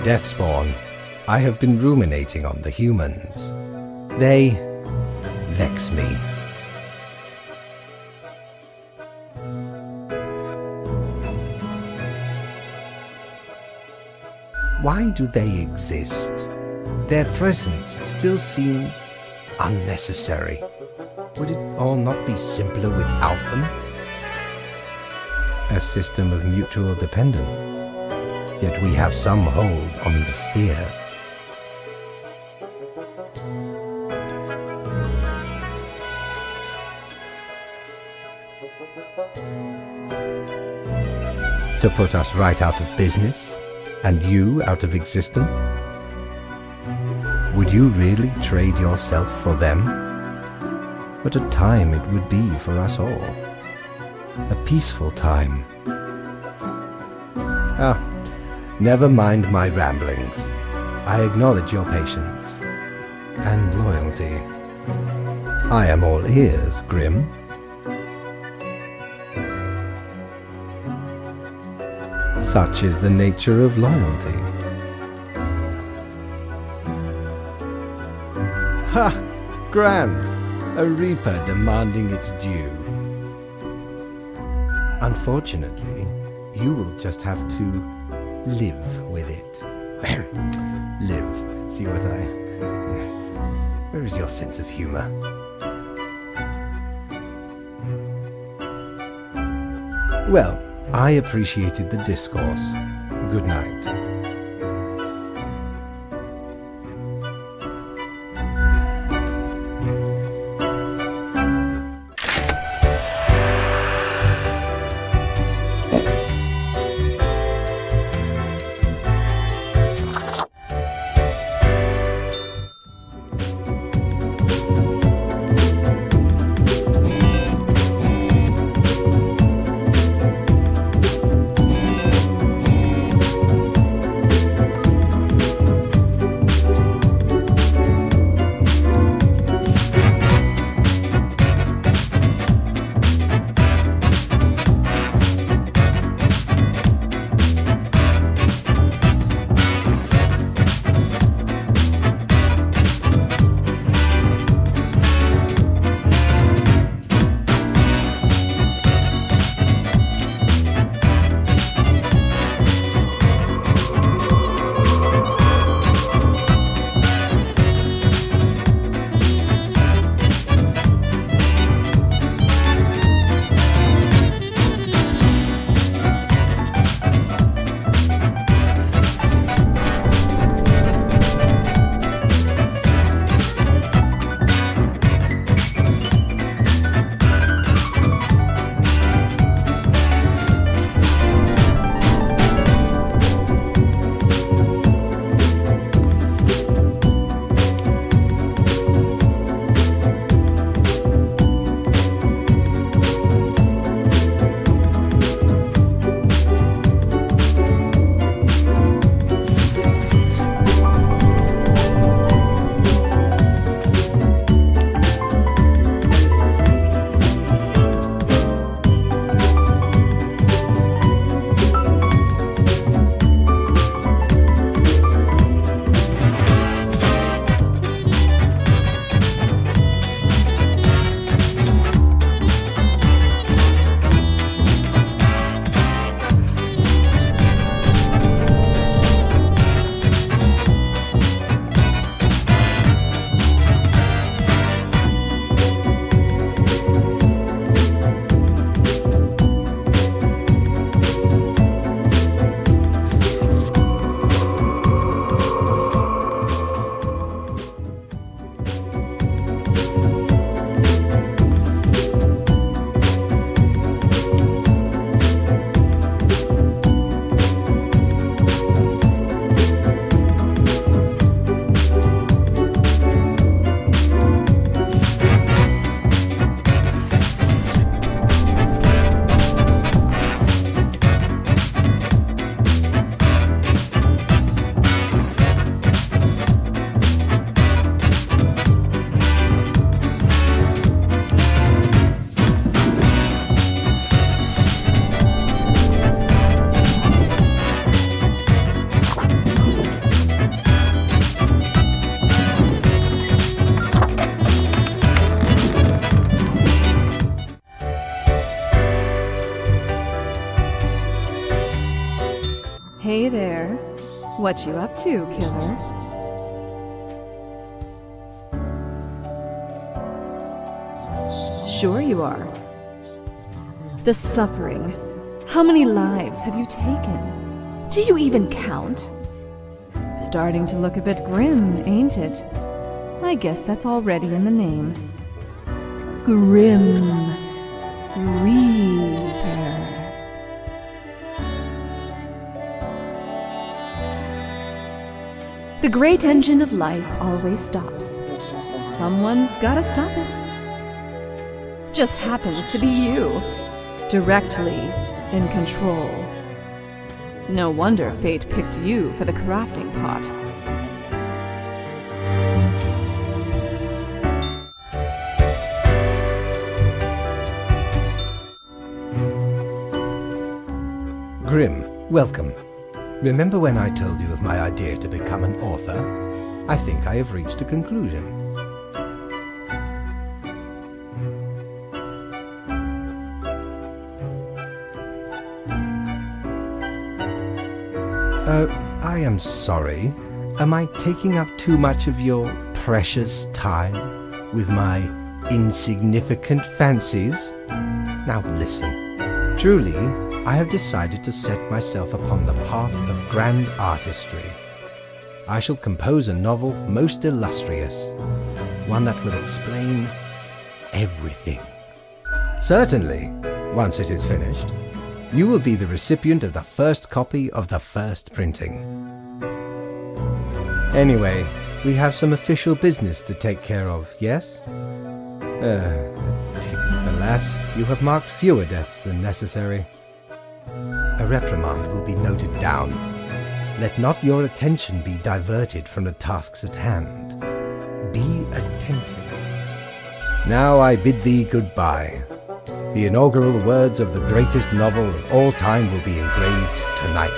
Deathspawn, I have been ruminating on the humans. They vex me. Why do they exist? Their presence still seems unnecessary. Would it all not be simpler without them? A system of mutual dependence. Yet we have some hold on the steer. To put us right out of business, and you out of existence? Would you really trade yourself for them? What a time it would be for us all. A peaceful time. Never mind my ramblings. I acknowledge your patience and loyalty. I am all ears, Grim. Such is the nature of loyalty. Ha! Grand! A reaper demanding its due. Unfortunately, you will just have to live with it. Live. See what I... Where is your sense of humor? Well, I appreciated the discourse. Good night. Hey there. What you up to, killer? Sure you are. The suffering. How many lives have you taken? Do you even count? Starting to look a bit grim, ain't it? I guess that's already in the name. Grim Reaper. The great engine of life always stops. Someone's gotta stop it. Just happens to be you, directly in control. No wonder fate picked you for the crafting pot. Grim, welcome. Remember when I told you of my idea to become an author? I think I have reached a conclusion. I am sorry. Am I taking up too much of your precious time with my insignificant fancies? Now listen. Truly, I have decided to set myself upon the path of grand artistry. I shall compose a novel most illustrious, one that will explain everything. Certainly, once it is finished, you will be the recipient of the first copy of the first printing. Anyway, we have some official business to take care of, yes? Alas, you have marked fewer deaths than necessary. A reprimand will be noted down. Let not your attention be diverted from the tasks at hand. Be attentive. Now I bid thee goodbye. The inaugural words of the greatest novel of all time will be engraved tonight.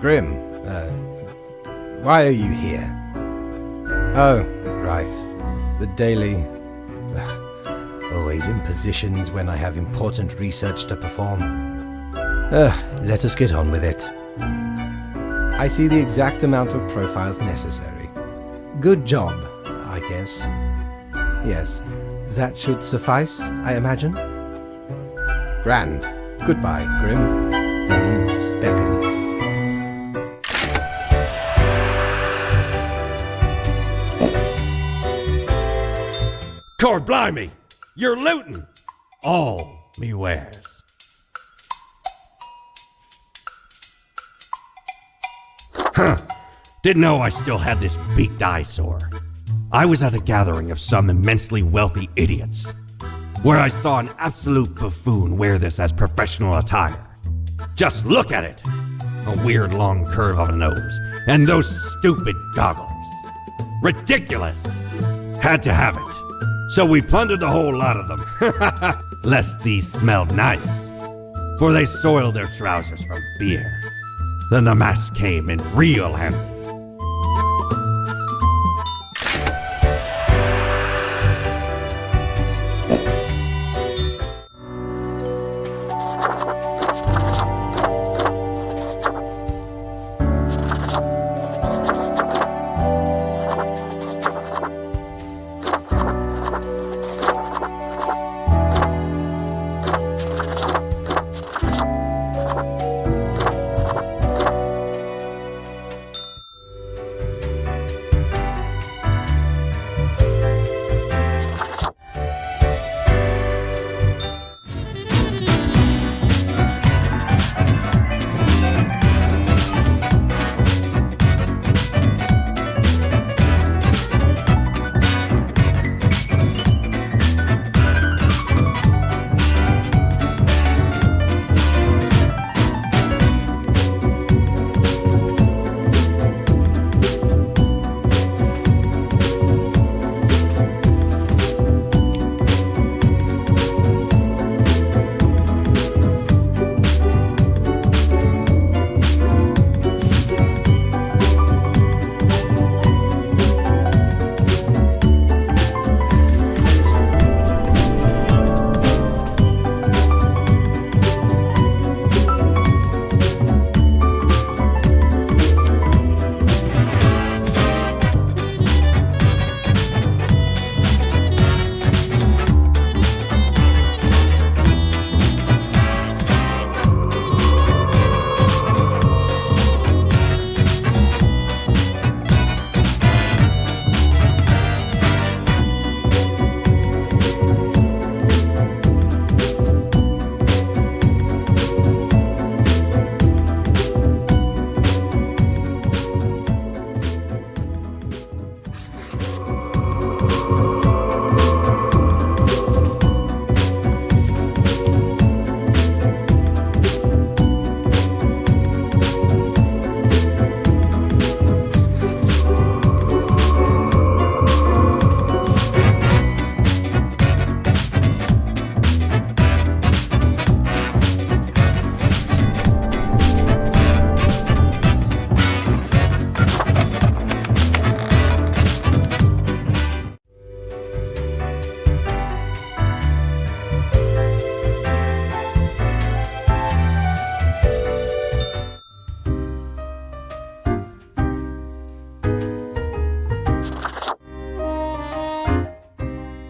Grim, why are you here? Oh, right. The daily... always in positions when I have important research to perform. Let us get on with it. I see the exact amount of profiles necessary. Good job, I guess. Yes, that should suffice, I imagine. Grand. Goodbye, Grim. The muse beckons. Cord blimey! You're looting all me wares. Huh. Didn't know I still had this beaked eyesore. I was at a gathering of some immensely wealthy idiots, where I saw an absolute buffoon wear this as professional attire. Just look at it! A weird long curve of a nose, and those stupid goggles. Ridiculous! Had to have it. So we plundered the whole lot of them. Lest these smelled nice, for they soiled their trousers from beer. Then the mask came in real handy.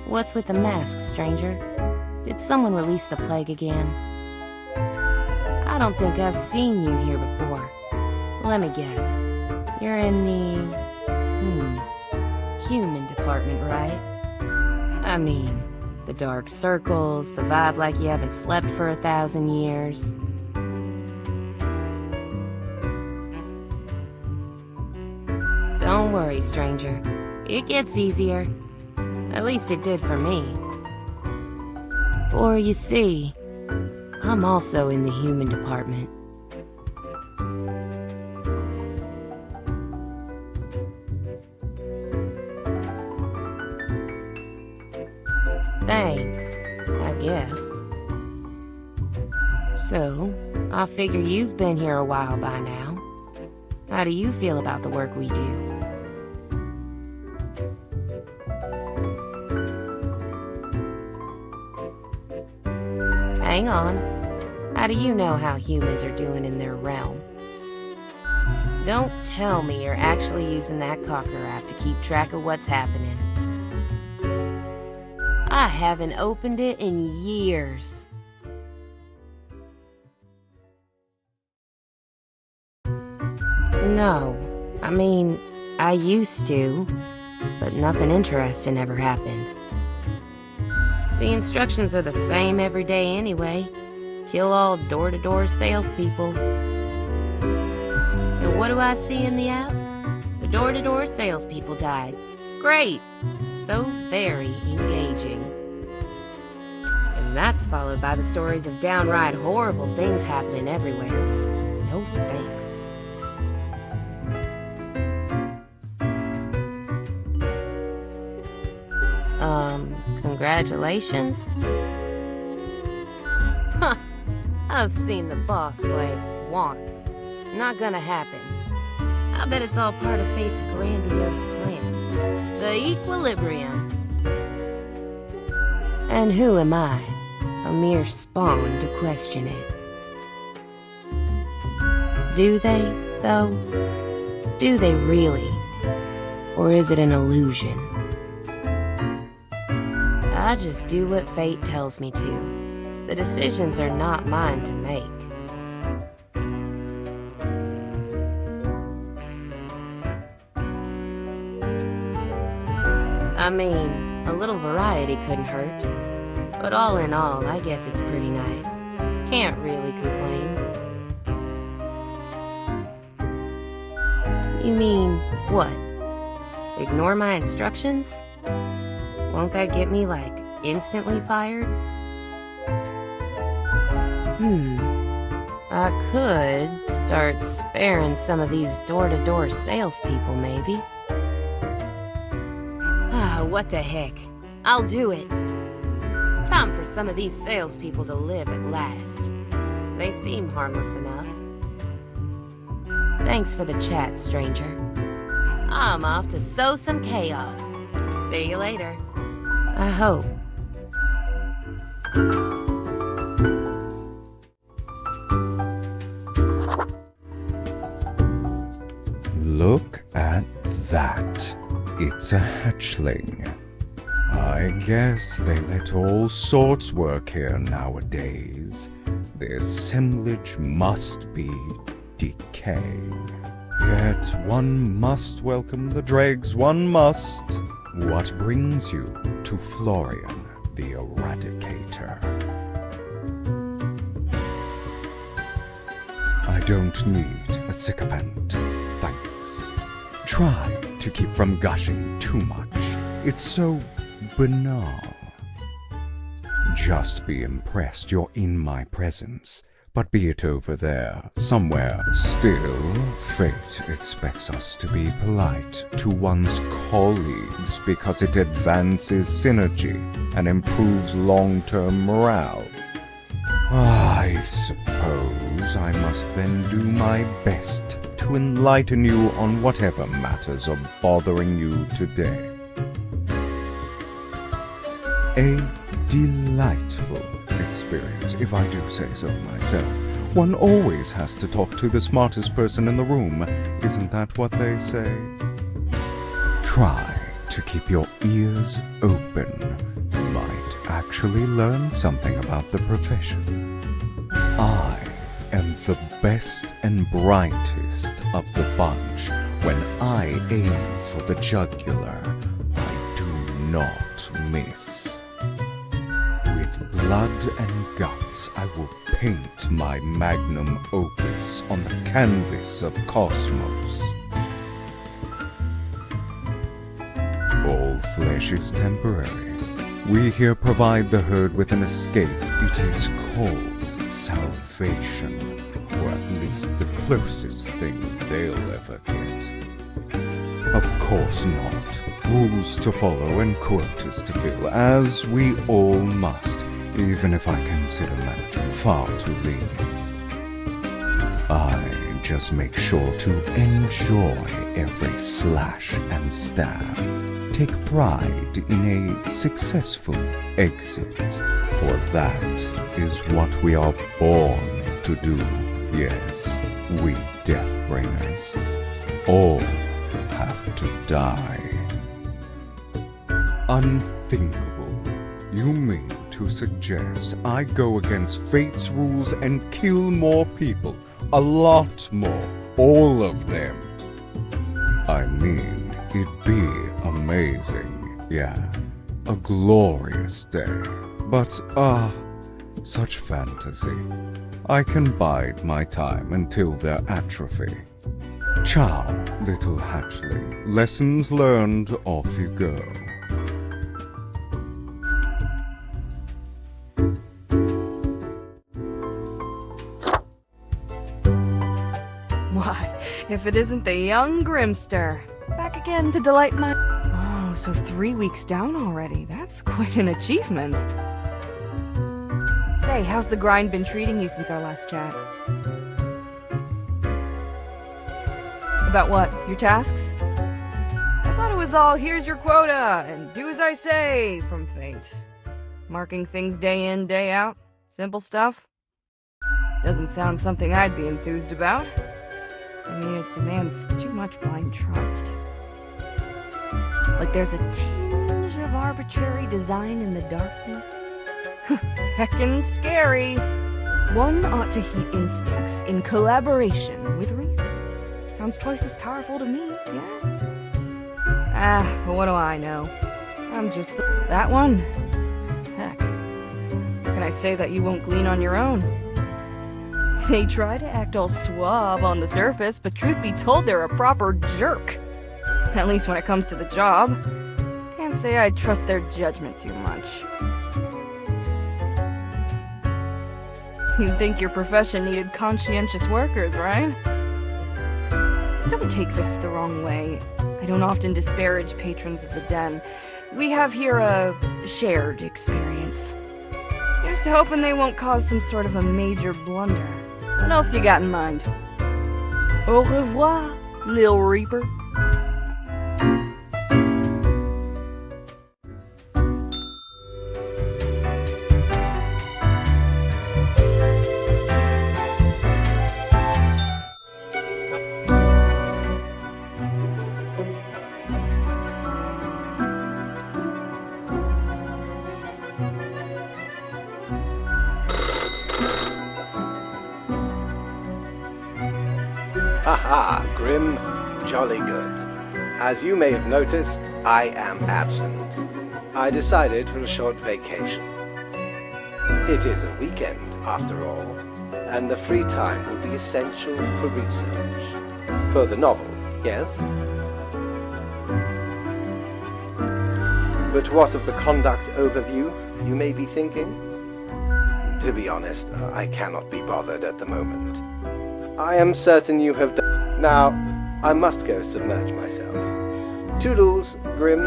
What's with the mask, stranger? Did someone release the plague again? I don't think I've seen you here before. Let me guess. You're in the... human department, right? I mean, the dark circles, the vibe like you haven't slept for 1,000 years. Don't worry, stranger. It gets easier. At least it did for me. For you see, I'm also in the human department. Thanks, I guess. So, I figure you've been here a while by now. How do you feel about the work we do? Hang on. How do you know how humans are doing in their realm? Don't tell me you're actually using that Cocker app to keep track of what's happening. I haven't opened it in years. No, I mean, I used to, but nothing interesting ever happened. The instructions are the same every day anyway. Kill all door-to-door salespeople. And what do I see in the app? The door-to-door salespeople died. Great! So very engaging. And that's followed by the stories of downright horrible things happening everywhere. No thanks. Congratulations? Huh. I've seen the boss like once. Not gonna happen. I bet it's all part of fate's grandiose plan. The equilibrium. And who am I? A mere spawn to question it. Do they, though? Do they really? Or is it an illusion? I just do what fate tells me to. The decisions are not mine to make. I mean, a little variety couldn't hurt. But all in all, I guess it's pretty nice. Can't really complain. You mean, what? Ignore my instructions? Won't that get me, like, instantly fired? I could start sparing some of these door-to-door salespeople, maybe. What the heck? I'll do it. Time for some of these salespeople to live at last. They seem harmless enough. Thanks for the chat, stranger. I'm off to sow some chaos. See you later. I hope. Look at that. It's a hatchling. I guess they let all sorts work here nowadays. The assemblage must be decay. Yet one must welcome the dregs, one must. What brings you to Florian the Eradicator? I don't need a sycophant, thanks. Try to keep from gushing too much. It's so banal. Just be impressed you're in my presence, but be it over there, somewhere. Still, fate expects us to be polite to one's colleagues because it advances synergy and improves long-term morale. I suppose I must then do my best to enlighten you on whatever matters are bothering you today. A delightful experience, if I do say so myself. One always has to talk to the smartest person in the room, isn't that what they say? Try to keep your ears open. You might actually learn something about the profession. I am the best and brightest of the bunch. When I aim for the jugular, I do not miss. With blood and guts, I will paint my magnum opus on the canvas of cosmos. All flesh is temporary. We here provide the herd with an escape. It is called salvation, or at least the closest thing they'll ever get. Of course not. Rules to follow and quotas to fill, as we all must, even if I consider management far too lenient. I just make sure to enjoy every slash and stab. Take pride in a successful exit, for that is what we are born to do. Yes, we Deathbringers all have to die. Unthinkable. You mean to suggest I go against fate's rules and kill more people? A lot more. All of them. I mean, it'd be amazing. Yeah, a glorious day. But, such fantasy. I can bide my time until their atrophy. Ciao, little hatchling. Lessons learned, off you go. Why, if it isn't the young Grimster. Back again to delight my... Oh, so 3 weeks down already. That's quite an achievement. Say, how's the grind been treating you since our last chat? About what? Your tasks? I thought it was all, here's your quota, and do as I say, from fate. Marking things day in, day out? Simple stuff? Doesn't sound something I'd be enthused about. I mean, it demands too much blind trust. Like there's a tinge of arbitrary design in the darkness. Heckin' scary. One ought to heed instincts in collaboration with reason. Sounds twice as powerful to me, yeah? But what do I know? I'm just that one. Heck. Can I say that you won't glean on your own? They try to act all suave on the surface, but truth be told, they're a proper jerk. At least when it comes to the job. Can't say I trust their judgment too much. You'd think your profession needed conscientious workers, right? Don't take this the wrong way. I don't often disparage patrons of the Den. We have here a shared experience. Here's to hoping they won't cause some sort of a major blunder. What else you got in mind? Au revoir, Lil Reaper. Haha, Grim, jolly good. As you may have noticed, I am absent. I decided for a short vacation. It is a weekend, after all, and the free time will be essential for research. For the novel, yes? But what of the conduct overview, you may be thinking? To be honest, I cannot be bothered at the moment. I am certain you have done... Now, I must go submerge myself. Toodles, Grim.